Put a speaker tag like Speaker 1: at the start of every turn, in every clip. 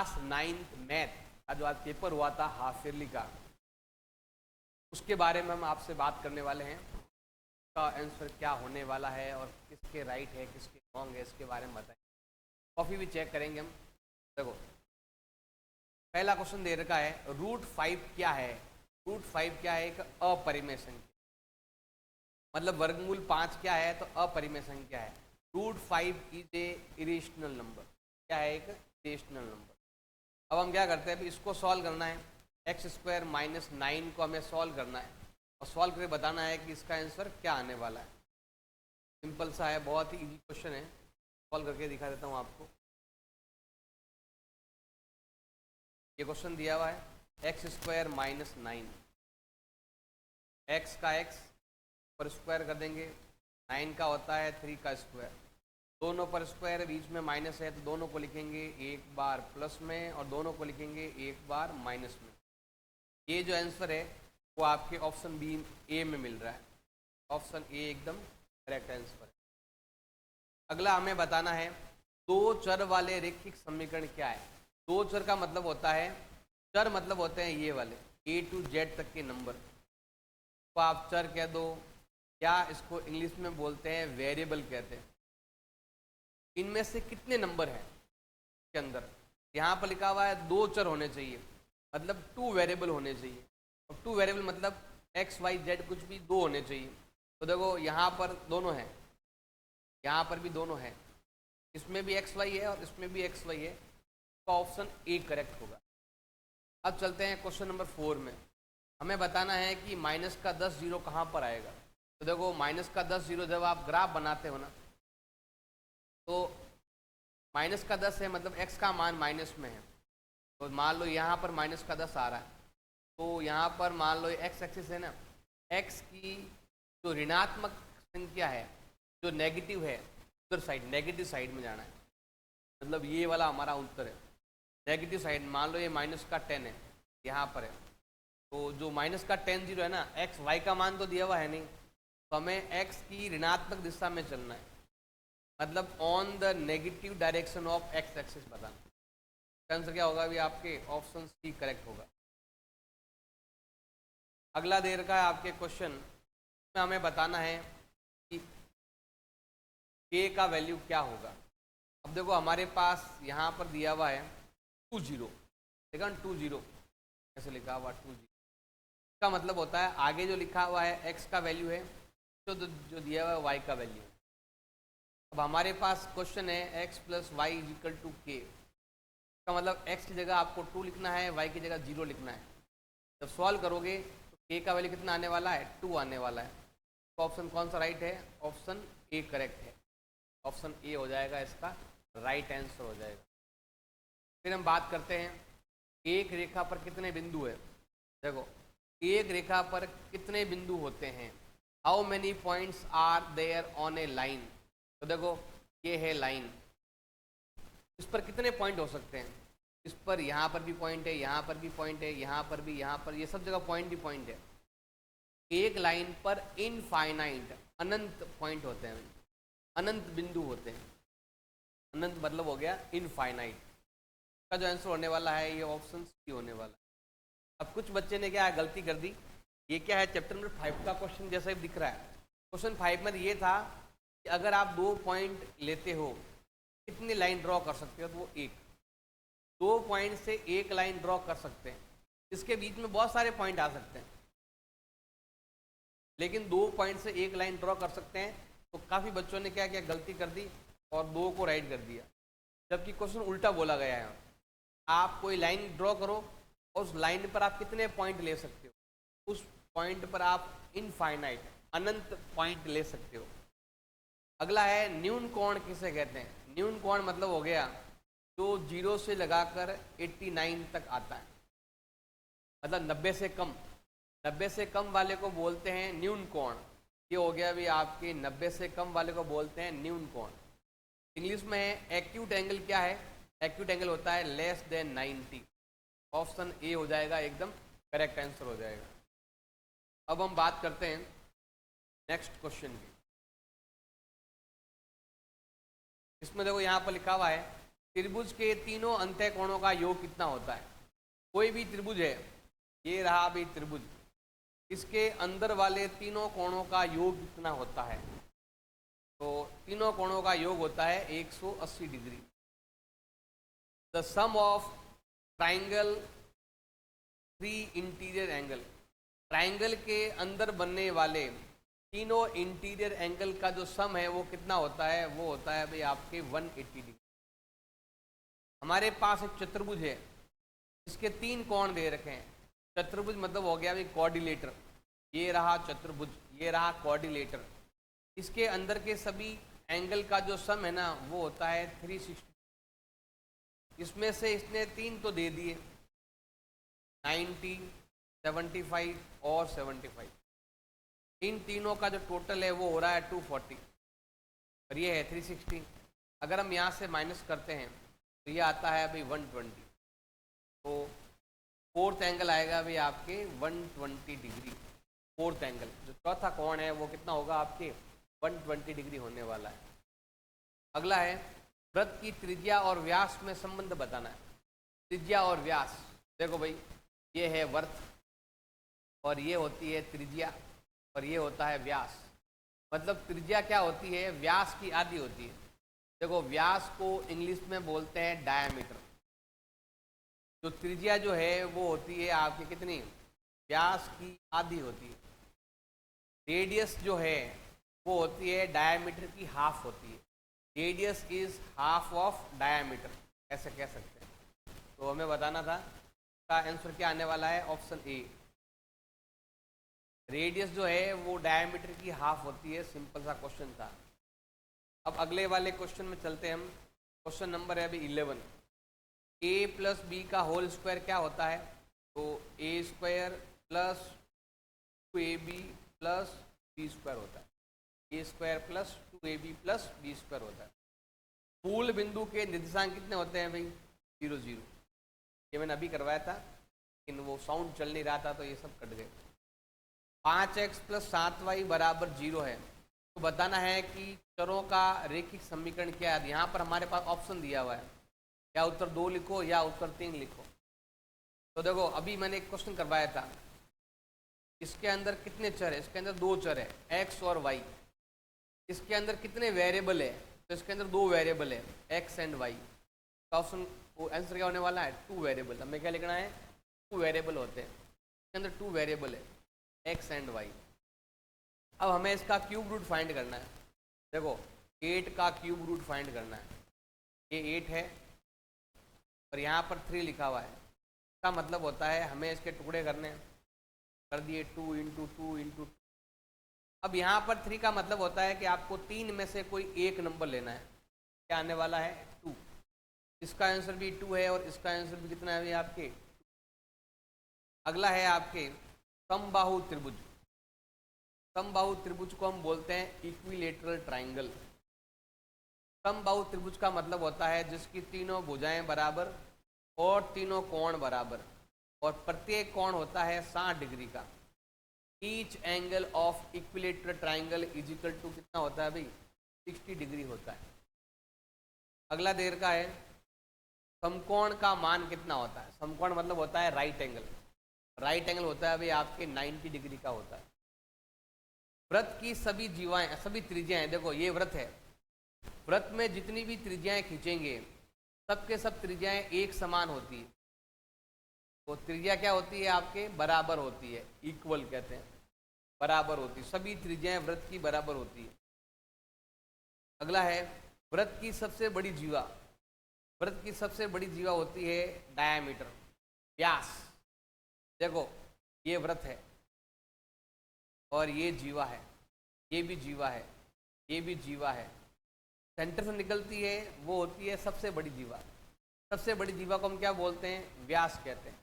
Speaker 1: Class 9th math का जो आज पेपर हुआ था हाफ ईयरली का, उसके बारे में हम आपसे बात करने वाले हैं। उसका आंसर क्या होने वाला है और किसके राइट है किसके रॉन्ग है इसके बारे में बताएं। कॉपी भी चेक करेंगे हम। देखो पहला क्वेश्चन दे रखा है √5 क्या है। √5 क्या है? एक अपरिमेय संख्या, मतलब वर्गमूल 5 क्या है तो अपरिमेय संख्या है। √5 इज ए इरेशनल नंबर। क्या है? एक इरेशनल नंबर। अब हम क्या करते हैं, अभी इसको सॉल्व करना है। x² - 9 को हमें सॉल्व करना है और सॉल्व करके बताना है कि इसका आंसर क्या आने वाला है। सिंपल सा है, बहुत ही इजी क्वेश्चन है। सॉल्व करके दिखा देता हूँ आपको। ये क्वेश्चन दिया हुआ है x² - 9, x का x पर स्क्वायर कर देंगे, 9 का होता है 3 का स्क्वायर, दोनों पर स्क्वायर, बीच में माइनस है तो दोनों को लिखेंगे एक बार प्लस में और दोनों को लिखेंगे एक बार माइनस में। ये जो आंसर है वो आपके ऑप्शन बी ए में मिल रहा है। ऑप्शन ए एकदम करेक्ट आंसर है। अगला हमें बताना है दो चर वाले रैखिक समीकरण क्या है। दो चर का मतलब होता है, चर मतलब होते हैं ये वाले A to Z तक के नंबर, तो आप चर कह दो या इसको इंग्लिश में बोलते हैं वेरिएबल कहते हैं। इनमें से कितने नंबर हैं के अंदर, यहाँ पर लिखा हुआ है दो चर होने चाहिए, मतलब 2 वेरिएबल होने चाहिए। और 2 वेरिएबल मतलब x y z कुछ भी 2 होने चाहिए। तो देखो यहाँ पर दोनों हैं, यहाँ पर भी दोनों हैं, इसमें भी x y है और इसमें भी x y है, तो ऑप्शन ए करेक्ट होगा। अब चलते हैं क्वेश्चन नंबर 4 में। हमें बताना है कि माइनस का 10 जीरो कहाँ पर आएगा। तो देखो माइनस का 10 जीरो जब आप ग्राफ बनाते हो ना, तो माइनस का 10 है मतलब x का मान माइनस में है, तो मान लो यहाँ पर माइनस का 10 आ रहा है, तो यहाँ पर मान लो x एक्सिस है ना, x की जो ऋणात्मक संख्या है, जो नेगेटिव है, उधर साइड नेगेटिव साइड में जाना है। मतलब ये वाला हमारा उत्तर है, नेगेटिव साइड। मान लो ये माइनस का 10 है, यहाँ पर है, तो जो माइनस का 10 जीरो है ना, x y का मान तो दिया हुआ है नहीं, तो हमें x की ऋणात्मक दिशा में चलना है, मतलब on the negative direction of x axis बताना। आंसर क्या होगा? अभी आपके ऑप्शन सी करेक्ट होगा। अगला दे रखा है आपके क्वेश्चन में, हमें बताना है कि k का वैल्यू क्या होगा। अब देखो हमारे पास यहाँ पर दिया हुआ है 2 जीरो, देखा 2 जीरो कैसे लिखा हुआ 2 जीरो, इसका मतलब होता है आगे जो लिखा हुआ है x का वैल्यू है, तो जो दिया हुआ है y का वैल्यू है। अब हमारे पास क्वेश्चन है x + y = k, इसका मतलब x की जगह आपको 2 लिखना है, y की जगह 0 लिखना है। जब सॉल्व करोगे तो k का वैल्यू कितना आने वाला है? 2 आने वाला है। तो ऑप्शन कौन सा राइट है? ऑप्शन ए करेक्ट है। ऑप्शन ए हो जाएगा इसका राइट आंसर हो जाएगा। फिर हम बात करते हैं एक रेखा पर कितने बिंदु है। देखो एक रेखा पर कितने बिंदु होते हैं, how many points are there on a line. तो देखो ये है लाइन, इस पर कितने पॉइंट हो सकते हैं? इस पर, यहाँ पर भी पॉइंट है, यहाँ पर भी पॉइंट है, यहाँ पर भी, यहाँ पर, ये सब जगह पॉइंट ही पॉइंट है। एक लाइन पर इनफाइनाइट अनंत पॉइंट होते हैं, अनंत बिंदु होते हैं। अनंत मतलब हो गया इनफाइनाइट। का जो आंसर होने वाला है ये ऑप्शन सी होने वाला है। अब कुछ बच्चे ने क्या गलती कर दी, ये क्या है चैप्टर नंबर 5 का क्वेश्चन जैसा ही दिख रहा है। क्वेश्चन 5 में ये था कि अगर आप 2 पॉइंट लेते हो कितनी लाइन ड्रॉ कर सकते हो, तो वो 1, 2 पॉइंट से 1 लाइन ड्रॉ कर सकते हैं। इसके बीच में बहुत सारे पॉइंट आ सकते हैं, लेकिन 2 पॉइंट से 1 लाइन ड्रॉ कर सकते हैं। तो काफ़ी बच्चों ने क्या किया, गलती कर दी और 2 को राइट कर दिया, जबकि क्वेश्चन उल्टा बोला गया है। आप कोई लाइन ड्रॉ करो और उस लाइन पर आप कितने पॉइंट ले सकते हो, उस पॉइंट पर आप इनफाइनाइट अनंत पॉइंट ले सकते हो। अगला है न्यून कोण किसे कहते हैं। न्यून कोण मतलब हो गया जो 0 से लगाकर 89 तक आता है, मतलब 90 से कम। 90 से कम वाले को बोलते हैं न्यून कोण। ये हो गया भी आपके 90 से कम वाले को बोलते हैं न्यून कोण। इंग्लिश में है एक्यूट एंगल। क्या है? एक्यूट एंगल होता है लेस देन 90। ऑप्शन ए हो जाएगा एकदम करेक्ट आंसर हो जाएगा। अब हम बात करते हैं नेक्स्ट क्वेश्चन की। इसमें देखो यहाँ पर लिखा हुआ है त्रिभुज के तीनों अंत्य कोणों का योग कितना होता है? कोई भी त्रिभुज है, ये रहा अभी त्रिभुज, इसके अंदर वाले तीनों कोणों का योग कितना होता है? तो तीनों कोणों का योग होता है 180 degree. The sum of triangle three interior angle, triangle के अंदर बनने वाले तीनों इंटीरियर एंगल का जो सम है वो कितना होता है? वो होता है भाई आपके 180 डिग्री। हमारे पास एक चतुर्भुज है, इसके तीन कोण दे रखे हैं। चतुर्भुज मतलब हो गया भाई कोऑर्डिनेटर, ये रहा चतुर्भुज, ये रहा कोऑर्डिनेटर। इसके अंदर के सभी एंगल का जो सम है ना वो होता है 360। इसमें से इसने तीन तो दे दिए, 90, 75 और 75। इन तीनों का जो टोटल है वो हो रहा है 240 और ये है 360। अगर हम यहाँ से माइनस करते हैं तो ये आता है अभी 120। तो फोर्थ एंगल आएगा अभी आपके 120 डिग्री। फोर्थ एंगल जो चौथा कोण है वो कितना होगा आपके 120 डिग्री होने वाला है। अगला है वृत्त की त्रिज्या और व्यास में संबंध बताना है। त्रिज्या और व्यास, देखो भाई ये है वृत्त और ये होती है त्रिज्या और ये होता है व्यास। मतलब त्रिज्या क्या होती है? व्यास की आधी होती है। देखो व्यास को इंग्लिश में बोलते हैं डायमीटर। जो त्रिज्या जो है वो होती है आपकी कितनी? व्यास की आधी होती है। रेडियस जो है वो होती है डायमीटर की हाफ होती है। Radius is half of diameter, ऐसे कह सकते हैं। तो हमें बताना था, इसका आंसर क्या आने वाला है? Option A. रेडियस जो है वो डायमीटर की हाफ होती है। सिंपल सा क्वेश्चन था। अब अगले वाले क्वेश्चन में चलते हैं हम। क्वेश्चन नंबर है अभी 11। a प्लस बी का होल स्क्वायर क्या होता है? तो a square plus 2ab plus b square होता है। a square plus 2ab plus b square होता है। मूल बिंदु के निर्देशांक कितने होते हैं भाई? 0 0। ये मैंने अभी करवाया था लेकिन वो साउंड चल नहीं रहा था तो ये सब कट गए। 5x प्लस 7y बराबर 0 है। तो बताना है कि चरों का रैखिक समीकरण क्या है। यहाँ पर हमारे पास ऑप्शन दिया हुआ है, या उत्तर 2 लिखो या उत्तर 3 लिखो। तो देखो अभी मैंने एक क्वेश्चन करवाया था, इसके अंदर कितने चर है? इसके अंदर 2 चर है, x और y। इसके अंदर कितने वेरिएबल है? तो इसके अंदर 2 वेरिएबल है, x एंड y। तो ऑप्शन वो आंसर क्या होने वाला है? 2 वेरिएबल। हमें क्या लिखना है? 2 वेरिएबल होते हैं। इसके अंदर 2 वेरिएबल है, x एंड y। अब हमें इसका क्यूब रूट फाइंड करना है। देखो 8 का क्यूब रूट फाइंड करना है। ये 8 है और यहाँ पर 3 लिखा हुआ है। इसका मतलब होता है हमें इसके टुकड़े करने हैं। कर दिए 2 इंटू 2 इंटू। अब यहाँ पर 3 का मतलब होता है कि आपको 3 में से कोई एक नंबर लेना है। क्या आने वाला है? 2। इसका आंसर भी 2 है और इसका आंसर भी कितना है आपके? अगला है आपके समबाहु त्रिभुज। समबाहु त्रिभुज को हम बोलते हैं इक्विलेटरल ट्राइंगल। समबाहु त्रिभुज का मतलब होता है जिसकी तीनों भुजाएं बराबर और तीनों कोण बराबर और प्रत्येक कोण होता है 60 डिग्री का। Each angle of equilateral triangle is equal to कितना होता है भाई? 60 डिग्री होता है। अगला देर का है समकोण का मान कितना होता है? समकोण मतलब होता है राइट एंगल। राइट एंगल होता है भाई आपके 90 डिग्री का होता है। वृत्त की सभी जीवाएं, सभी त्रिज्याएं, देखो ये वृत्त है, वृत्त में जितनी भी त्रिज्याएं खींचेंगे सबके सब त्रिज्याएं एक समान होती है। तो त्रिज्या क्या होती है आपके? बराबर होती है, इक्वल कहते हैं, बराबर होती है। सभी त्रिज्याएं वृत्त की बराबर होती है। अगला है वृत्त की सबसे बड़ी जीवा। वृत्त की सबसे बड़ी जीवा होती है डायामीटर, व्यास। देखो ये वृत्त है और ये जीवा है, ये भी जीवा है, ये भी जीवा है। सेंटर से निकलती है वो होती है सबसे बड़ी जीवा। सबसे बड़ी जीवा को हम क्या बोलते हैं? व्यास कहते हैं।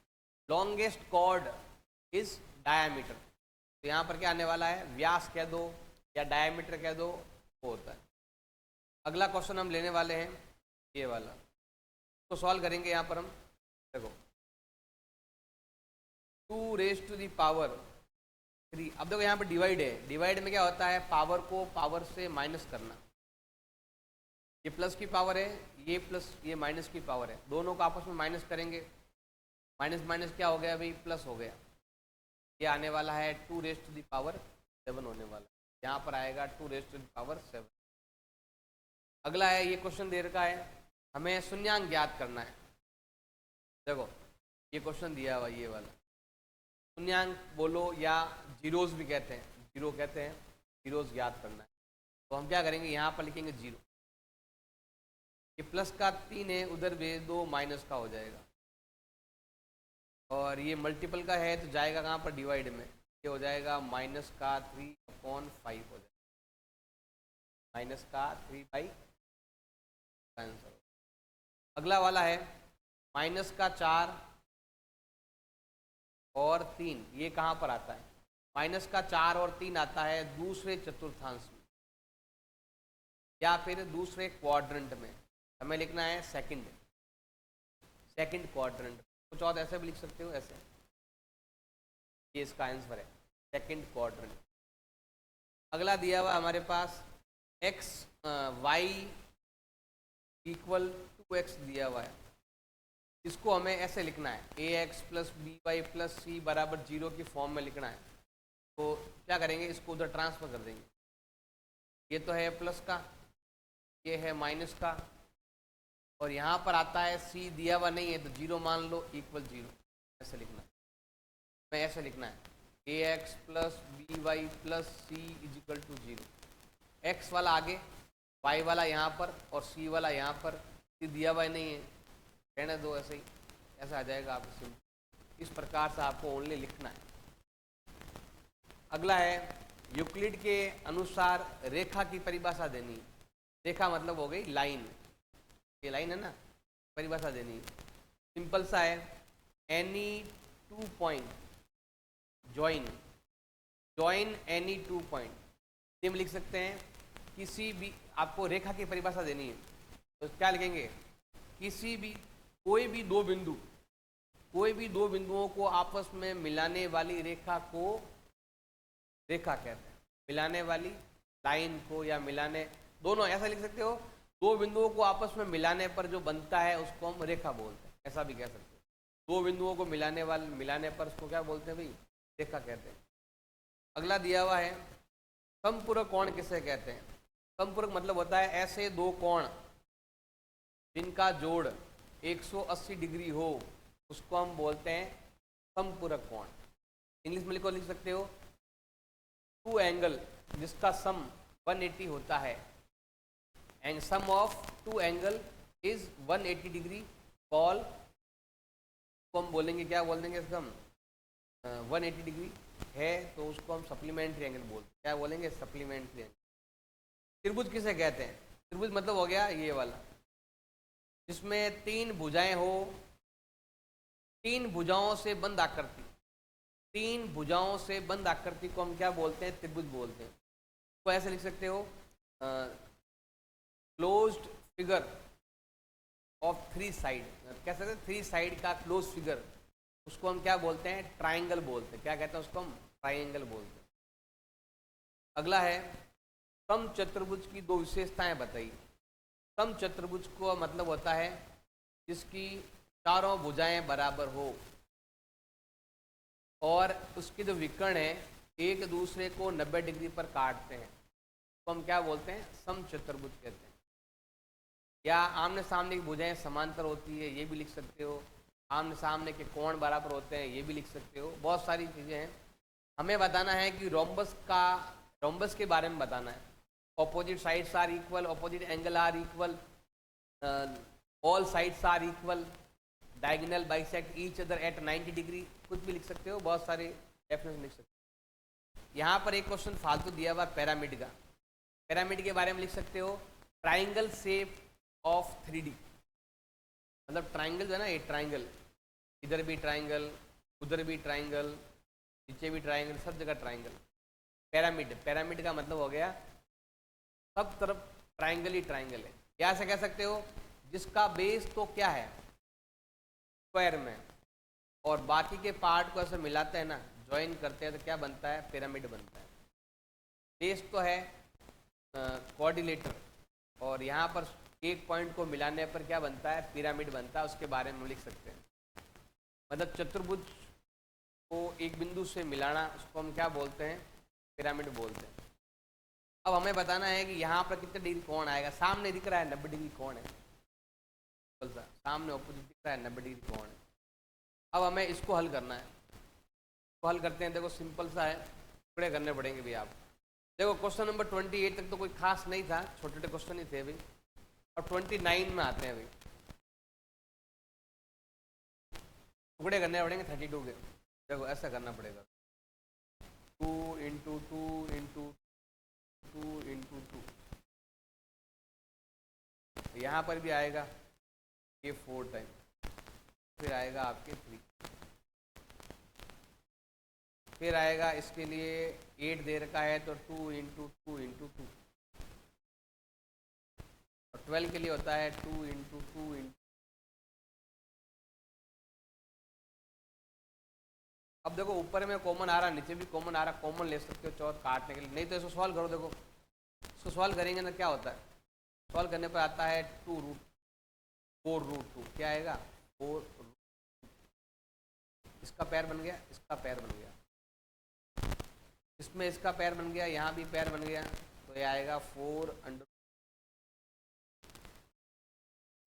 Speaker 1: Longest chord is diameter. तो यहाँ पर क्या आने वाला है? व्यास कह दो या डायामीटर कह दो, वो होता है। अगला क्वेश्चन हम लेने वाले हैं ये वाला, तो सॉल्व करेंगे यहाँ पर हम। देखो 2 रेज़ टू दी पावर 3। अब देखो यहाँ पर डिवाइड है। डिवाइड में क्या होता है? पावर को पावर से माइनस करना। ये प्लस की पावर है, ये प्लस ये माइनस की पावर है, दोनों को आपस में माइनस करेंगे, माइनस माइनस क्या हो गया भाई, प्लस हो गया। ये आने वाला है 2 रेज़ टू द पावर 7 होने वाला है, यहाँ पर आएगा 2 रेज़ टू द पावर 7। अगला है, ये क्वेश्चन दे रखा है, हमें शून्यांक ज्ञात करना है। देखो ये क्वेश्चन दिया हुआ ये वाला, शून्यांक बोलो या जीरोस भी कहते हैं, जीरो कहते हैं, जीरोस ज्ञात करना है। तो हम क्या करेंगे, यहाँ पर लिखेंगे जीरो, ये प्लस का 3 है, उधर भेज दो माइनस का हो जाएगा, और ये मल्टीपल का है तो जाएगा कहाँ पर, डिवाइड में, ये हो जाएगा माइनस का 3/5 हो जाएगा, माइनस का 3/5 आंसर। अगला वाला है माइनस का 4 और 3, ये कहाँ पर आता है, माइनस का 4 और 3 आता है दूसरे चतुर्थांश में या फिर दूसरे क्वाड्रेंट में, हमें लिखना है सेकंड क्वाड्रेंट। कुछ और ऐसे भी लिख सकते हो, ऐसे, ये इसका आंसर है सेकंड क्वाड्रेंट। अगला दिया हुआ हमारे पास x y इक्वल 2x दिया हुआ है, इसको हमें ऐसे लिखना है ax plus B Y plus C बराबर 0 की फॉर्म में लिखना है। तो क्या करेंगे, इसको उधर ट्रांसफर कर देंगे, ये तो है प्लस का, ये है माइनस का, और यहाँ पर आता है c दिया हुआ नहीं है तो 0 मान लो इक्वल 0, ऐसे लिखना है, मैं ऐसे लिखना है ax plus B Y plus c is equal to 0, x वाला आगे, y वाला यहाँ पर और c वाला यहाँ पर, c दिया हुआ नहीं है, कहने दो ऐसे ही, ऐसा आ जाएगा आपको। इस प्रकार से आपको ओनली लिखना है। अगला है, यूक्लिड के अनुसार रेखा की परिभाषा देनी है। रेखा मतलब हो गई लाइन, ये लाइन है ना, परिभाषा देनी है। सिंपल सा है, any 2 point join any 2 point, ये हम लिख सकते हैं, किसी भी, आपको रेखा की परिभाषा देनी है तो क्या लिखेंगे, किसी भी कोई भी दो बिंदुओं को आपस में मिलाने वाली रेखा को रेखा कहते हैं, मिलाने वाली लाइन को, या मिलाने, दोनों ऐसा लिख सकते हो, दो बिंदुओं को आपस में मिलाने पर जो बनता है उसको हम रेखा बोलते हैं, ऐसा भी कह सकते हो। दो बिंदुओं को मिलाने पर उसको क्या बोलते हैं भाई, रेखा कहते हैं। अगला दिया हुआ है, समपूरक कोण किसे कहते हैं। समपूरक मतलब होता है ऐसे दो कोण जिनका जोड़ 180 डिग्री हो, उसको हम बोलते हैं समपूरक कोण। इंग्लिश में लिख सकते हो, 2 एंगल जिसका सम 180 होता है, and sum of 2 angle is 180 degree call, को हम बोलेंगे, क्या बोल देंगे इसको हम, 180 डिग्री है तो उसको हम सप्लीमेंट्री एंगल बोलते हैं, क्या बोलेंगे, सप्लीमेंट्री एंगल। त्रिभुज किसे कहते हैं, त्रिभुज मतलब हो गया ये वाला, जिसमें 3 भुजाएं हो, 3 भुजाओं से बंद आकृति, 3 भुजाओं से बंद आकृति को हम क्या बोलते हैं, त्रिभुज बोलते हैं। तो ऐसे लिख सकते हो, क्लोज्ड फिगर ऑफ 3 साइड, कह सकते हैं 3 साइड का क्लोज फिगर, उसको हम क्या बोलते हैं, ट्राइंगल बोलते हैं, क्या कहते हैं उसको हम, ट्राइंगल बोलते हैं। अगला है, समचतुर्भुज की 2 विशेषताएं बताइए। समचतुर्भुज को मतलब होता है जिसकी चारों भुजाएं बराबर हो और उसके जो विकर्ण है एक दूसरे को 90 डिग्री पर काटते हैं, तो हम क्या बोलते हैं, समचतुर्भुज कहते हैं। या आमने सामने की भुजाएं समांतर होती है, ये भी लिख सकते हो। आमने सामने के कोण बराबर होते हैं, ये भी लिख सकते हो। बहुत सारी चीज़ें हैं। हमें बताना है कि रोम्बस के बारे में बताना है। Opposite sides are equal, opposite angle are equal, all sides are equal, diagonal bisect each other at 90 degree, कुछ भी लिख सकते हो। बहुत सारे डेफिनेशन लिख सकते हो। यहाँ पर एक क्वेश्चन फालतू दिया हुआ पिरामिड का। पिरामिड के बारे में लिख सकते हो, ट्राइंगल शेप ऑफ 3D, मतलब ट्राइंगल जो है ना, ये ट्राइंगल, इधर भी ट्राइंगल, उधर भी ट्राइंगल, नीचे भी ट्राइंगल, सब जगह ट्राइंगल। पिरामिड का मतलब हो गया सब तरफ ट्राइंगल ही ट्राइंगल है। क्या से कह सकते हो, जिसका बेस तो क्या है, स्क्वायर में, और बाकी के पार्ट को ऐसे मिलाते हैं ना, ज्वाइन करते हैं, तो क्या बनता है, पिरामिड बनता है। बेस तो है क्वाड्रिलेटर, और यहाँ पर एक पॉइंट को मिलाने पर क्या बनता है, पिरामिड बनता है, उसके बारे में हम लिख सकते हैं। मतलब चतुर्भुज को एक बिंदु से मिलाना, उसको हम क्या बोलते हैं, पिरामिड बोलते हैं। अब हमें बताना है कि यहाँ पर कितने डिग्री कोण आएगा। सामने दिख रहा है 90 डिग्री कोण है, सामने ऑपोजिट दिख रहा है 90 डिग्री कोण है। अब हमें इसको हल करना है। तो हल करते हैं, देखो सिंपल सा है, टुकड़े करने पड़ेंगे भी आप। देखो क्वेश्चन नंबर 28 तक तो कोई खास नहीं था, छोटे छोटे क्वेश्चन ही थे भाई। और 29 में आते हैं भाई, टुकड़े करने पड़ेंगे 32 के। देखो ऐसा करना पड़ेगा, 2 इंटू 2 इंटू 2 इंटू 2। यहाँ पर भी आएगा ये 4 टाइम, फिर आएगा आपके 3, फिर आएगा इसके लिए 8 दे रखा है तो 2 इंटू 2 इंटू 2। और 12 के लिए होता है 2 इंटू 2 इंटू। अब देखो ऊपर में कॉमन आ रहा, नीचे भी कॉमन आ रहा, कॉमन ले सकते हो चौथ काटने के लिए, नहीं तो इसको सॉल्व करो। देखो इसको सॉल्व करेंगे ना, क्या होता है, सॉल्व करने पर आता है 2 रूट 4 रूट 2। क्या आएगा 4 रूट। इसका पैर बन गया, इसका पैर बन गया, इसमें इसका पैर बन गया, यहाँ भी पैर बन गया, तो ये आएगा 4 अंडर।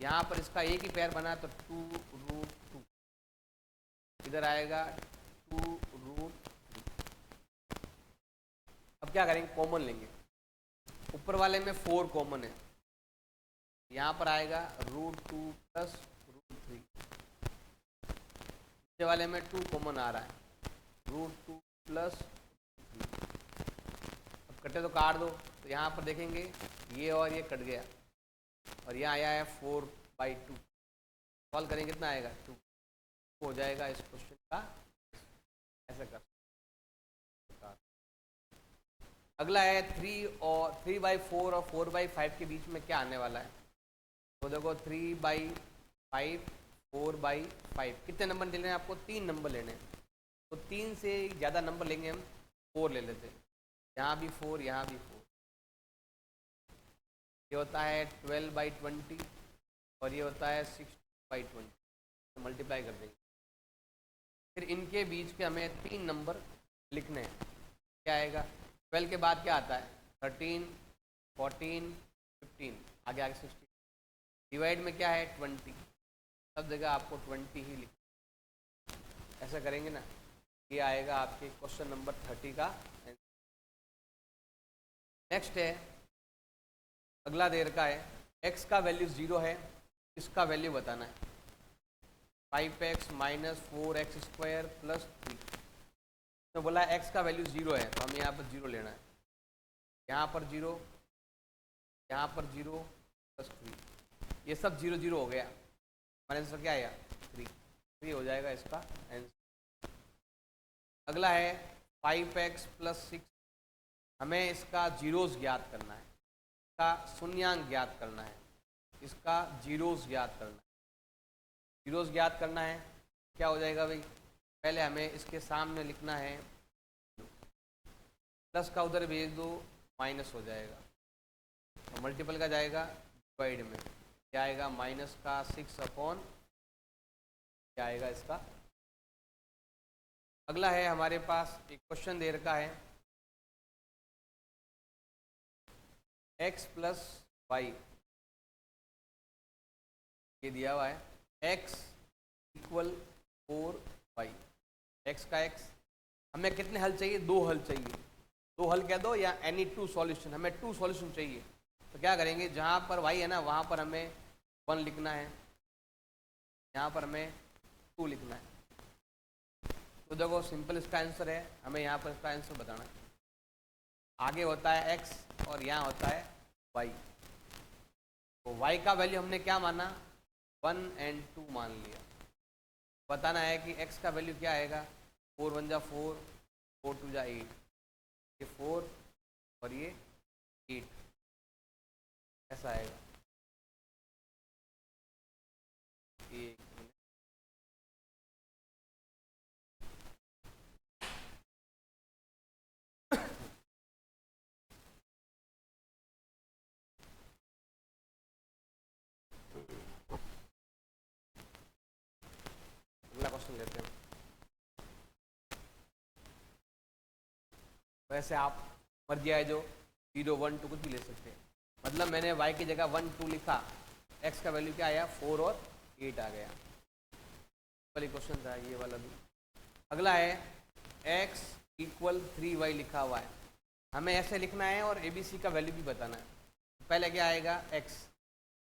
Speaker 1: यहाँ पर इसका एक ही पैर बना तो 2 रूट 2। इधर आएगा 2 रूट। अब क्या करेंगे, कॉमन लेंगे। ऊपर वाले में 4 कॉमन है, यहाँ पर आएगा रूट 2 प्लस रूट 3। नीचे वाले में 2 कॉमन आ रहा है, रूट 2 प्लस 3। अब कटे तो काट दो, तो यहाँ पर देखेंगे ये और ये कट गया, और यहाँ आया है 4/2। सॉल्व करेंगे कितना आएगा 2, हो जाएगा इस क्वेश्चन का। ऐसा कर। अगला है 3/4 और 4/5 के बीच में क्या आने वाला है। तो देखो 3/5 4/5 कितने नंबर लेने हैं आपको, 3 नंबर लेने हैं। तो 3 से ज़्यादा नंबर लेंगे हम, 4 ले लेते हैं। यहाँ भी 4, यहाँ भी 4। ये होता है 12/20 और ये होता है 6/20। तो मल्टीप्लाई कर देंगे। फिर इनके बीच के हमें 3 नंबर लिखने हैं। क्या आएगा, 12 के बाद क्या आता है 13, 14, 15, आगे आगे 16। डिवाइड में क्या है 20, सब जगह आपको 20 ही लिखना। ऐसा करेंगे ना, ये आएगा आपके क्वेश्चन नंबर 30 का आंसर। नेक्स्ट है, अगला दे रखा है x का वैल्यू 0 है, इसका वैल्यू बताना है। 5x minus 4x² plus 3। तो बोला x का वैल्यू 0 है, तो हमें यहाँ पर 0 लेना है। यहाँ पर 0, यहाँ पर 0 प्लस 3, ये सब 0 0 हो गया। हमारे आंसर क्या आएगा 3 हो जाएगा इसका आंसर। अगला है 5x प्लस 6। हमें इसका जीरोस ज्ञात करना है, इसका शून्यांक ज्ञात करना है, इसका जीरोस ज्ञात करना है। जीरोस ज्ञात करना है, क्या हो जाएगा भाई, पहले हमें इसके सामने लिखना है प्लस का उधर भेज दो, माइनस हो जाएगा। तो मल्टीपल का जाएगा डिवाइड में, क्या आएगा माइनस का 6 अपॉन, क्या आएगा इसका। अगला है हमारे पास एक क्वेश्चन दे रखा है x प्लस वाई, ये दिया हुआ है x इक्वल 4y। x का x, हमें कितने हल चाहिए, 2 हल चाहिए। 2 हल कह दो या एनी 2 सॉल्यूशन, हमें 2 सॉल्यूशन चाहिए। तो क्या करेंगे, जहाँ पर y है ना वहाँ पर हमें 1 लिखना है, यहाँ पर हमें 2 लिखना है। तो देखो सिंपल इसका आंसर है, हमें यहाँ पर इसका आंसर बताना है। आगे होता है x और यहाँ होता है y। तो y का वैल्यू हमने क्या माना 1 और 2 मान लिया। बताना है कि x का वैल्यू क्या आएगा, 4 1 जा 4, 4 2 जा 8, ये 4 और ये 8, ऐसा आएगा। ये लेते हैं। वैसे आप मर्जी आए जो 0, 1, 2 कुछ भी ले सकते हैं। मतलब मैंने y की जगह 1, 2 लिखा, x का वैल्यू क्या आया 4 और 8 आ गया। वाली क्वेश्चन था ये वाला भी। अगला है x इक्वल 3y लिखा हुआ है, हमें ऐसे लिखना है और ABC का वैल्यू भी बताना है। पहले क्या आएगा x,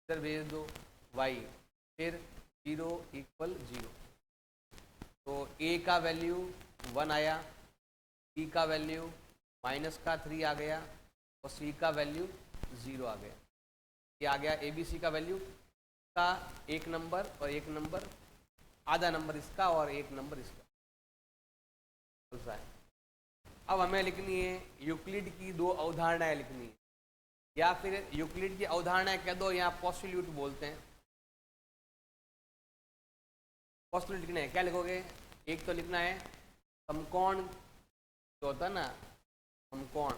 Speaker 1: इधर भेज दो y, फिर 0 इक्वल 0, तो a का वैल्यू 1 आया, b का वैल्यू -3 आ गया और c का वैल्यू 0 आ गया। ये आ गया ABC का वैल्यू का 1 नंबर और 1 नंबर, आधा नंबर इसका और 1 नंबर इसका। अब हमें लिखनी है यूक्लिड की 2 अवधारणाएं लिखनी है, या फिर यूक्लिड की अवधारणाएं कह दो, यहाँ पोस्टुलेट बोलते हैं। पोस्टुलेट लिखना है, क्या लिखोगे? एक तो लिखना है समकोण जो होता है ना, समकोण,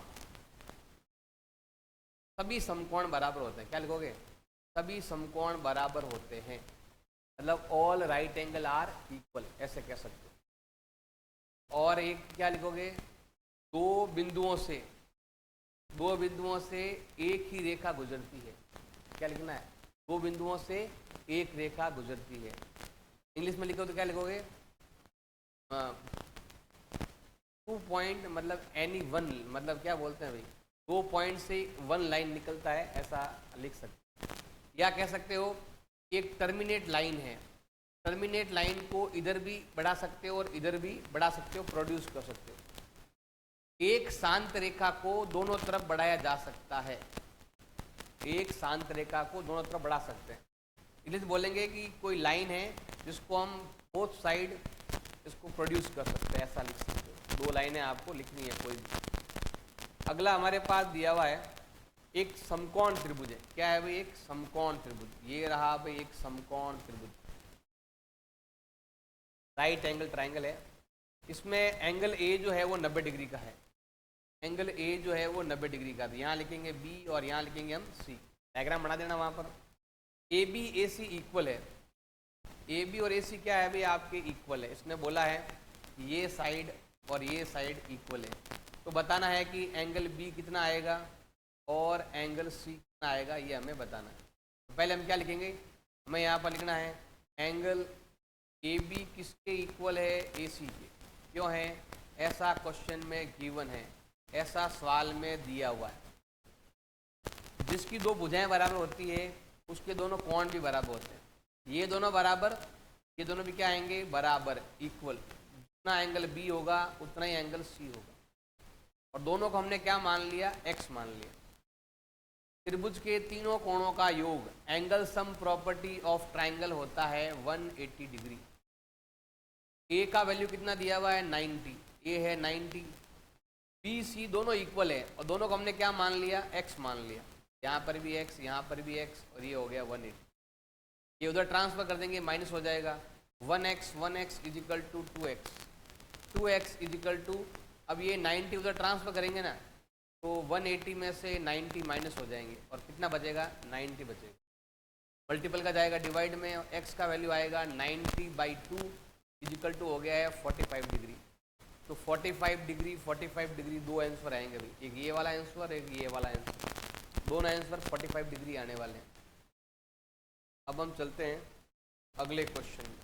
Speaker 1: सभी समकोण बराबर होते हैं। क्या लिखोगे? सभी समकोण बराबर होते हैं, मतलब all right angle are equal, ऐसे कह सकते हो। और एक क्या लिखोगे? दो बिंदुओं से एक ही रेखा गुजरती है। क्या लिखना है? 2 बिंदुओं से एक रेखा गुजरती है। इंग्लिश में लिखो तो क्या लिखोगे? 2 पॉइंट, मतलब एनी वन, मतलब क्या बोलते हैं भाई, 2 पॉइंट से 1 लाइन निकलता है, ऐसा लिख सकते हो। या कह सकते हो एक टर्मिनेट लाइन है, टर्मिनेट लाइन को इधर भी बढ़ा सकते हो और इधर भी बढ़ा सकते हो, प्रोड्यूस कर सकते हो। एक शांत रेखा को दोनों तरफ बढ़ाया जा सकता है, एक शांत रेखा को दोनों तरफ बढ़ा सकते हैं। इंग्लिश बोलेंगे कि कोई लाइन है जिसको हम बोथ साइड इसको प्रोड्यूस कर सकते हैं, ऐसा लिख सकते हो। 2 लाइनें आपको लिखनी है कोई भी। अगला हमारे पास दिया हुआ है एक समकोण त्रिभुज है। क्या है भाई? एक समकोण त्रिभुज। ये रहा भाई एक समकोण त्रिभुज, राइट एंगल ट्राइंगल है। इसमें एंगल ए जो है वो 90 डिग्री का है, एंगल ए जो है वो 90 डिग्री का। यहाँ लिखेंगे बी और यहाँ लिखेंगे हम सी। डायग्राम बना देना वहाँ पर। A B A C equal है, ए बी और ए सी क्या है भाई? आपके इक्वल है। इसने बोला है ये साइड और ये साइड इक्वल है, तो बताना है कि एंगल बी कितना आएगा और एंगल सी कितना आएगा, ये हमें बताना है। तो पहले हम क्या लिखेंगे? हमें यहाँ पर लिखना है एंगल ए बी किसके इक्वल है? ए सी के। क्यों है? ऐसा क्वेश्चन में गिवन है, ऐसा सवाल में दिया हुआ है। जिसकी 2 भुजाएं बराबर होती है उसके दोनों कोण भी बराबर होते हैं। ये दोनों बराबर, ये दोनों भी क्या आएंगे? बराबर, इक्वल। जितना एंगल बी होगा उतना ही एंगल सी होगा, और दोनों को हमने क्या मान लिया? एक्स मान लिया। त्रिभुज के तीनों कोणों का योग, angle sum property of triangle होता है 180 डिग्री। ए का वैल्यू कितना दिया हुआ है? 90, ए है 90। बी सी दोनों इक्वल है और दोनों को हमने क्या मान लिया? एक्स मान लिया। यहाँ पर भी एक्स, यहाँ पर भी एक्स, और ये हो गया 180। ये उधर ट्रांसफर कर देंगे, माइनस हो जाएगा। 1x is equal to 2x, 2x is equal to, अब ये 90 उधर ट्रांसफर करेंगे ना, तो 180 में से 90 माइनस हो जाएंगे और कितना बचेगा? 90 बचेगा। मल्टीपल का जाएगा डिवाइड में, x का वैल्यू आएगा 90/2 इज इक्वल टू हो गया है 45 डिग्री। तो 45 डिग्री 2 आंसर आएंगे भाई, एक ये वाला आंसर, एक ये वाला आंसर, दोनों आंसर 45 डिग्री आने वाले हैं। अब हम चलते हैं अगले क्वेश्चन में।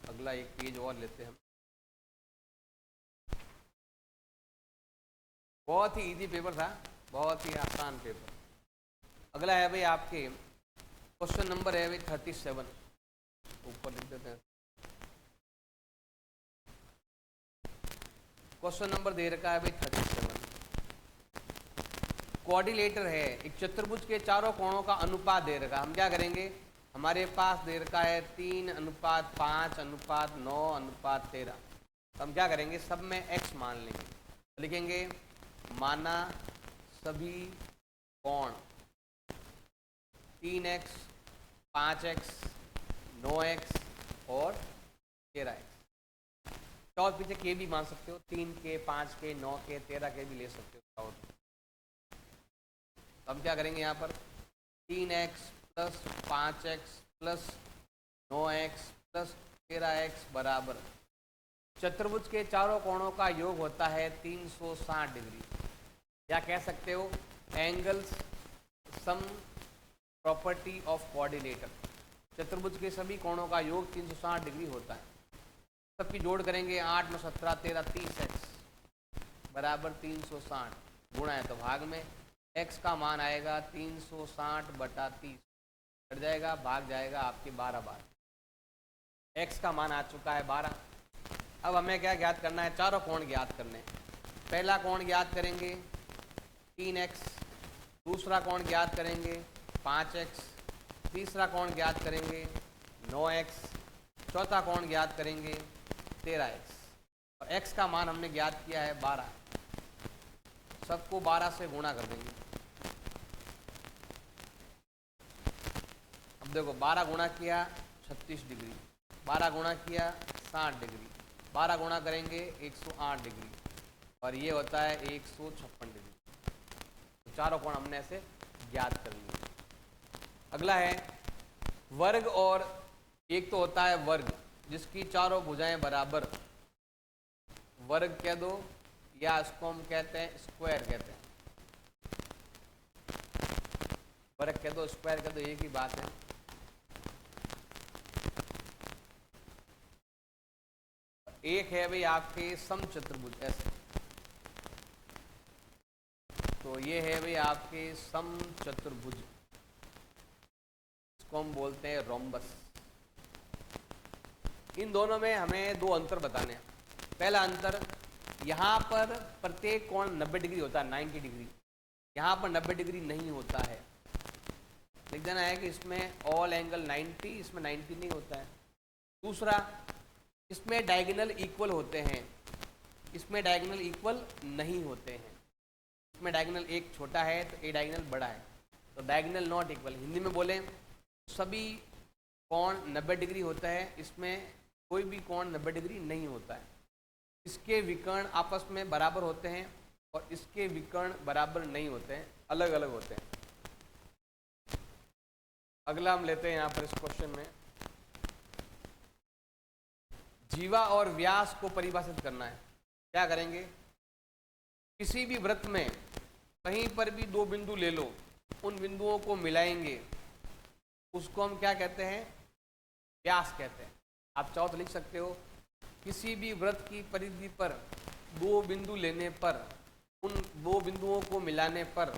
Speaker 1: अगला एक पेज और लेते हैं हम। बहुत ही इजी पेपर था, बहुत ही आसान पेपर। अगला है भाई आपके क्वेश्चन नंबर है भाई 37, ऊपर लिख देते हैं। क्वेश्चन नंबर दे रखा है भाई 37। कोऑर्डिनेटर है, एक चतुर्भुज के चारों कोणों का अनुपात दे रखा है। हम क्या करेंगे? हमारे पास दे रखा है 3:5:9:13। तो हम क्या करेंगे? सब में x मान लेंगे। तो लिखेंगे माना सभी कोण 3x, 5x, 9x और 13x। और पीछे के भी मान सकते हो, 3 के, 5 के, 9 के, 13 के भी ले सकते हो। और हम क्या करेंगे? यहाँ पर 3x plus 5x plus 9x plus 13x बराबर चतुर्भुज के चारों कोणों का योग होता है 360 डिग्री, या कह सकते हो angles sum property of coordinator. चतुर्भुज के सभी कोणों का योग 360 डिग्री होता है। सबकी जोड़ करेंगे 8 9 17 13 30x बराबर 360, गुणा है तो भाग में x का मान आएगा 360 बटा 30, कट जाएगा, भाग जाएगा आपके 12 बार। x का मान आ चुका है 12। अब हमें क्या ज्ञात करना है? चारों कोण ज्ञात करने हैं। पहला कोण ज्ञात करेंगे 3x, दूसरा कोण ज्ञात करेंगे 5x, तीसरा कोण ज्ञात करेंगे 9x, चौथा कोण ज्ञात करेंगे 13x, और x का मान हमने ज्ञात किया है 12। सबको 12 से गुणा कर देंगे। अब देखो 12 गुणा किया 36 डिग्री, 12 गुणा किया 60 डिग्री, 12 गुणा करेंगे 108 डिग्री, और ये होता है 156 डिग्री। तो चारों कोण हमने ऐसे ज्ञात कर लिए। अगला है वर्ग, और एक तो होता है वर्ग जिसकी चारों भुजाएं बराबर, वर्ग कह दो या इसको हम कहते हैं स्क्वायर कहते हैं, वर्ग कह दो स्क्वायर कह दो, एक ही बात है। एक है भाई आपके समचतुर्भुज ऐसे, तो ये है भाई आपके समचतुर्भुज, इसको हम बोलते हैं रोम्बस। इन दोनों में हमें दो अंतर बताने हैं। पहला अंतर, यहाँ पर प्रत्येक कोण 90 डिग्री होता है, 90 डिग्री। यहाँ पर 90 डिग्री नहीं होता है। लिख देना है कि इसमें ऑल एंगल 90, इसमें 90 नहीं होता है। दूसरा, इसमें डायगोनल इक्वल होते हैं, इसमें डायगोनल इक्वल नहीं होते हैं। इसमें डायगोनल एक छोटा है तो ए डायगोनल बड़ा है, तो डायगोनल नॉट इक्वल। हिंदी में बोले सभी कोण 90 डिग्री होता है, इसमें कोई भी कोण 90 डिग्री नहीं होता है। इसके विकर्ण आपस में बराबर होते हैं और इसके विकर्ण बराबर नहीं होते हैं, अलग अलग होते हैं। अगला हम लेते हैं यहाँ पर इस क्वेश्चन में, जीवा और व्यास को परिभाषित करना है। क्या करेंगे? किसी भी वृत्त में कहीं पर भी दो बिंदु ले लो, उन बिंदुओं को मिलाएंगे, उसको हम क्या कहते हैं? व्यास कहते हैं। आप चाहो तो लिख सकते हो, किसी भी वृत्त की परिधि पर दो बिंदु लेने पर, उन दो बिंदुओं को मिलाने पर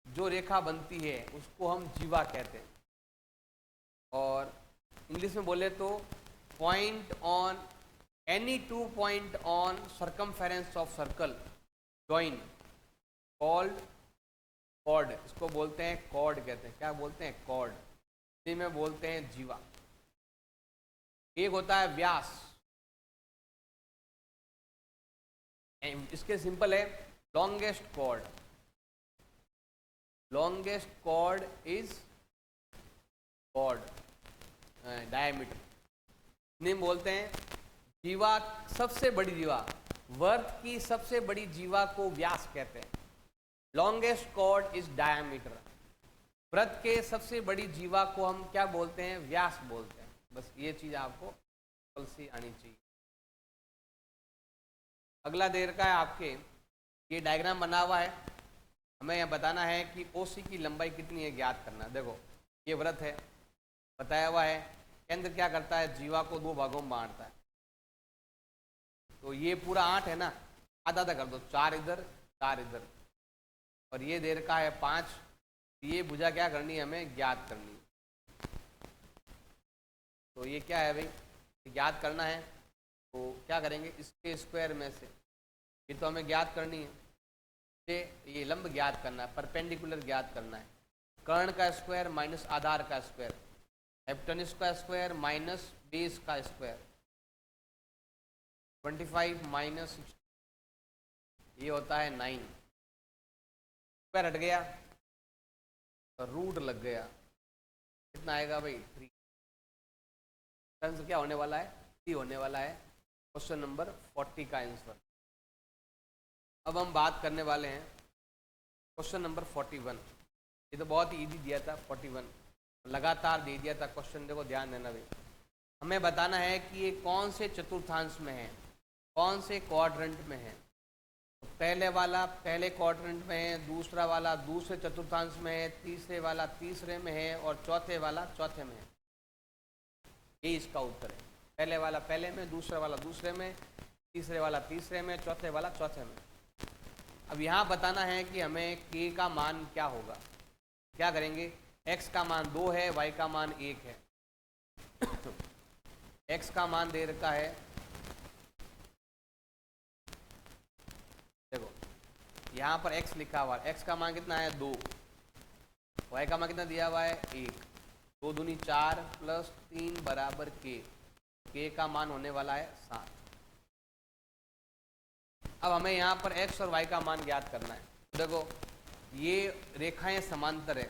Speaker 1: जो रेखा बनती है उसको हम जीवा कहते हैं। और इंग्लिश में बोले तो point on any two point on circumference of circle join called chord, इसको बोलते हैं कॉर्ड कहते हैं। क्या बोलते हैं? कॉर्ड। इसी में बोलते हैं जीवा। एक होता है व्यास, इसके सिंपल है longest chord. Longest chord is chord diameter. निम्न बोलते हैं जीवा, सबसे बड़ी जीवा, वर्त की सबसे बड़ी जीवा को व्यास कहते हैं। Longest chord is diameter. वृत्त के सबसे बड़ी जीवा को हम क्या बोलते हैं? व्यास बोलते हैं। बस ये चीज आपको कल से आनी चाहिए। अगला दे रखा है आपके, ये डायग्राम बना हुआ है, हमें यह बताना है कि ओसी की लंबाई कितनी है, ज्ञात करना। देखो ये वृत्त है, बताया हुआ है, केंद्र क्या करता है? जीवा को दो भागों में बांटता है। तो ये पूरा 8 है ना, आधा आधा कर दो, 4 इधर 4 इधर, और ये दे रखा है 5। ये भुजा क्या करनी है? हमें ज्ञात करनी है। तो ये क्या है भाई? ज्ञात करना है तो क्या करेंगे? इसके स्क्वायर में से, ये तो हमें ज्ञात करनी है, ये लंब ज्ञात करना है, परपेंडिकुलर ज्ञात करना है। कर्ण का स्क्वायर माइनस आधार का स्क्वायर, हेप्टेनिस का स्क्वायर माइनस बेस का स्क्वायर, 25 माइनस 60, ये होता है 9। स्क्वायर हट गया तो रूट लग गया, कितना आएगा भाई? 3। आंसर क्या होने वाला है? 3 होने वाला है क्वेश्चन नंबर 40 का आंसर। अब हम बात करने वाले हैं क्वेश्चन नंबर 41। ये तो बहुत ही इजी दिया था 41, लगातार दे दिया था क्वेश्चन। देखो ध्यान देना भाई, हमें बताना है कि ये कौन से चतुर्थांश में है। कौन से क्वाड्रेंट में है। तो पहले वाला पहले क्वाड्रेंट में है, दूसरा वाला दूसरे चतुर्थांश में है, तीसरे वाला तीसरे में है और चौथे वाला चौथे में है। ये इसका उत्तर है। पहले वाला पहले में, दूसरा वाला दूसरे में, तीसरे वाला तीसरे में, चौथे वाला चौथे में। अब यहाँ बताना है कि हमें k का मान क्या होगा। क्या करेंगे, x का मान 2 है, y का मान 1 है। x का मान दे रखा है, देखो यहाँ पर x लिखा हुआ है, x का मान कितना है 2, y का मान कितना दिया हुआ है 1, 2 दूनी 4 प्लस 3 बराबर k का मान होने वाला है 7। अब हमें यहाँ पर x और y का मान ज्ञात करना है। देखो ये रेखाएं समांतर है,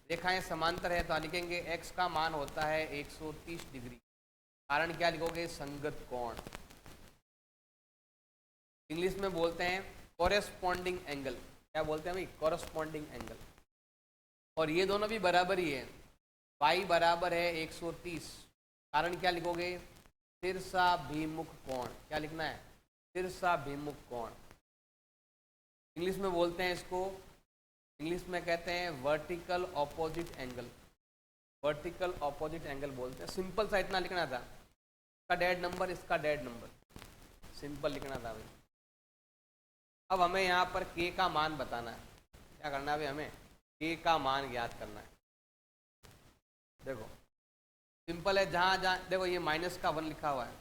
Speaker 1: रेखाएं समांतर है तो लिखेंगे x का मान होता है 130 डिग्री। कारण क्या लिखोगे, संगत कोण। इंग्लिश में बोलते हैं कॉरेस्पॉन्डिंग एंगल। क्या बोलते हैं भाई, कॉरेस्पॉन्डिंग एंगल। और ये दोनों भी बराबर ही है, y बराबर है 130। कारण क्या लिखोगे, तिरछाभिमुख कोण। क्या लिखना है, तिरछाभिमुख कोण। इंग्लिश में बोलते हैं इसको, इंग्लिश में कहते हैं vertical opposite angle. Vertical opposite angle बोलते हैं। सिंपल सा इतना लिखना था, इसका डेड नंबर, इसका डेड नंबर, सिंपल लिखना था भाई। अब हमें यहाँ पर k का मान बताना है। क्या करना है भाई, हमें k का मान ज्ञात करना है। देखो सिंपल है, जहाँ जहाँ देखो ये माइनस का 1 लिखा हुआ है,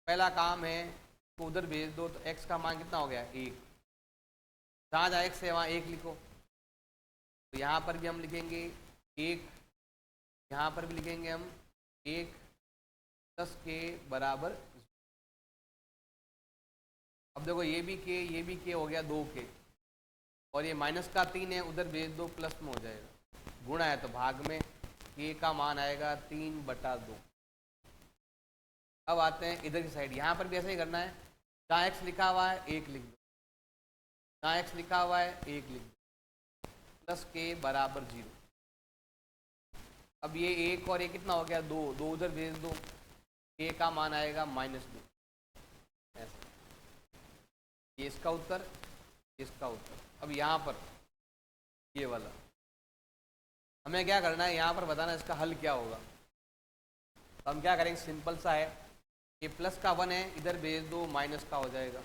Speaker 1: पहला काम है तो उधर भेज दो, तो x का मान कितना हो गया 1। जहाँ जहाँ x है वहाँ 1 लिखो। तो यहाँ पर भी हम लिखेंगे 1, यहाँ पर भी लिखेंगे हम 1 प्लस k बराबर। अब देखो ये भी k हो गया 2k, और ये माइनस का 3 है, उधर भेज दो, प्लस में हो जाएगा। गुणा है तो भाग में, k का मान आएगा 3/2। अब आते हैं इधर की साइड, यहाँ पर भी ऐसा ही करना है। जहाँ x लिखा हुआ है 1 लिख दो, जहाँ x लिखा हुआ है 1 लिख दो, प्लस k बराबर 0। अब ये 1 और ये कितना हो गया 2, 2 उधर भेज दो, k का मान आएगा -2। ऐसा, ये इसका उत्तर, इसका उत्तर। अब यहाँ पर ये वाला हमें क्या करना है, यहाँ पर बताना इसका हल क्या होगा। तो हम क्या करेंगे, सिंपल सा है, ये प्लस का 1 है, इधर भेज दो, माइनस का हो जाएगा,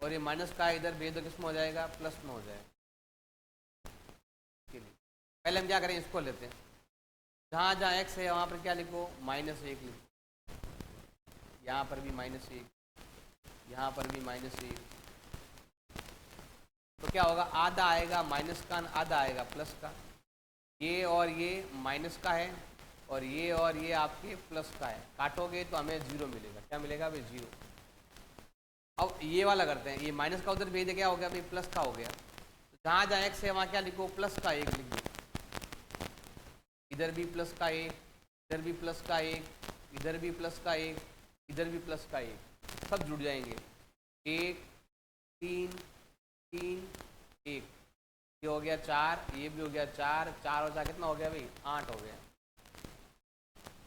Speaker 1: और ये माइनस का इधर भेज दो, किस में हो जाएगा, प्लस में हो जाएगा। पहले हम क्या करें, इसको लेते हैं। जहाँ जहाँ x है वहाँ पर क्या लिखो, -1 लिखो। यहाँ पर भी -1, यहाँ पर भी -1। तो क्या होगा, आधा आएगा माइनस का, आधा आएगा प्लस का। ये और ये माइनस का है, और ये आपके प्लस का है। काटोगे तो हमें 0 मिलेगा। क्या मिलेगा भाई, 0। अब ये वाला करते हैं, ये माइनस का उधर भेज दे, क्या हो गया भाई, प्लस का हो गया। तो जहाँ जहाँ x है वहाँ क्या लिखो, प्लस का 1 लिख दो। इधर भी प्लस का 1, इधर भी प्लस का 1, इधर भी प्लस का 1, इधर भी प्लस का 1, सब जुड़ जाएंगे। 1 3 3 1, ये हो गया 4, ये भी हो गया 4, 4 और 4 कितना हो गया भाई, 8 हो गया।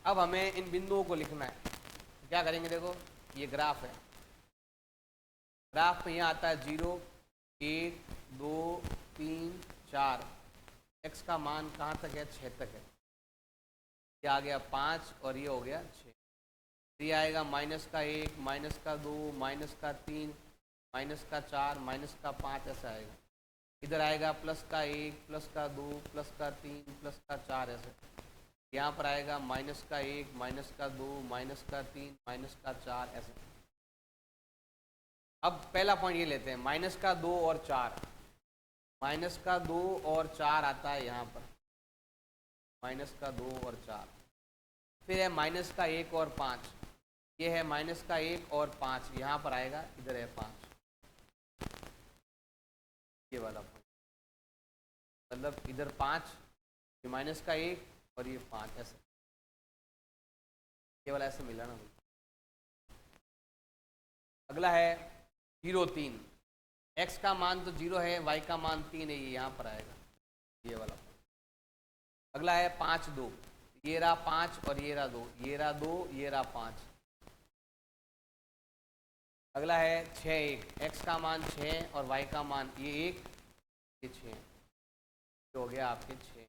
Speaker 1: अब हमें इन बिंदुओं को लिखना है। तो क्या करेंगे, देखो ये ग्राफ है, ग्राफ में यहाँ आता है 0 1 2 3 4। x का मान कहाँ तक है, 6 तक है। ये आ गया 5 और ये हो गया 6। ये आएगा माइनस का 1, माइनस का 2, माइनस का 3, माइनस का 4, माइनस का 5, ऐसा आएगा। इधर आएगा प्लस का 1, प्लस का 2, प्लस का 3, प्लस का 4, ऐसे। यहाँ पर आएगा माइनस का 1, माइनस का 2, माइनस का 3, माइनस का 4, ऐसे। अब पहला पॉइंट ये लेते हैं, माइनस का 2 और 4, माइनस का 2 और 4 आता है यहाँ पर, माइनस का 2 और 4। फिर है माइनस का 1 और 5, ये है माइनस का 1 और 5, यहाँ पर आएगा, इधर है 5, ये वाला पॉइंट। मतलब इधर 5, ये माइनस का 1 और ये 5, ऐसे। ये वाला ऐसे मिला ना। अगला है 0 3। x का मान तो 0 है, y का मान 3 है, ये यहाँ पर आएगा, ये वाला। अगला है 5 2, ये रहा 5 और ये रहा 2, ये रहा 2, ये रहा 5। अगला है 6 1, x का मान 6 और y का मान ये 1 ये 6, तो हो गया आपके 6।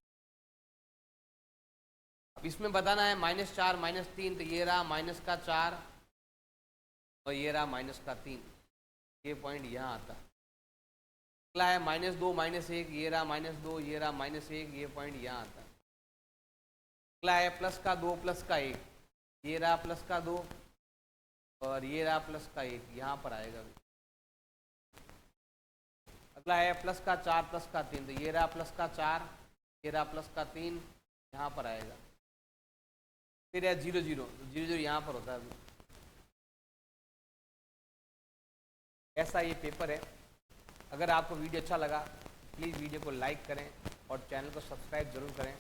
Speaker 1: अब इसमें बताना है -4 -3, तो ये रहा माइनस का 4 और ये रहा माइनस का 3, ये पॉइंट यहाँ आता है। अगला है -2 -1, ये रहा -2, ये रहा -1, ये पॉइंट यहाँ आता है। अगला है प्लस का 2 प्लस का 1, ये रहा प्लस का 2 और ये रहा प्लस का 1, यहाँ पर आएगा। अगला है प्लस का 4 प्लस का 3, तो ये रहा प्लस का 4, ये रहा प्लस का 3, यहाँ पर आएगा। फिर है 0 0, 0 0 यहाँ पर होता है अभी। ऐसा ये पेपर है। अगर आपको वीडियो अच्छा लगा प्लीज़ वीडियो को लाइक करें और चैनल को सब्सक्राइब ज़रूर करें।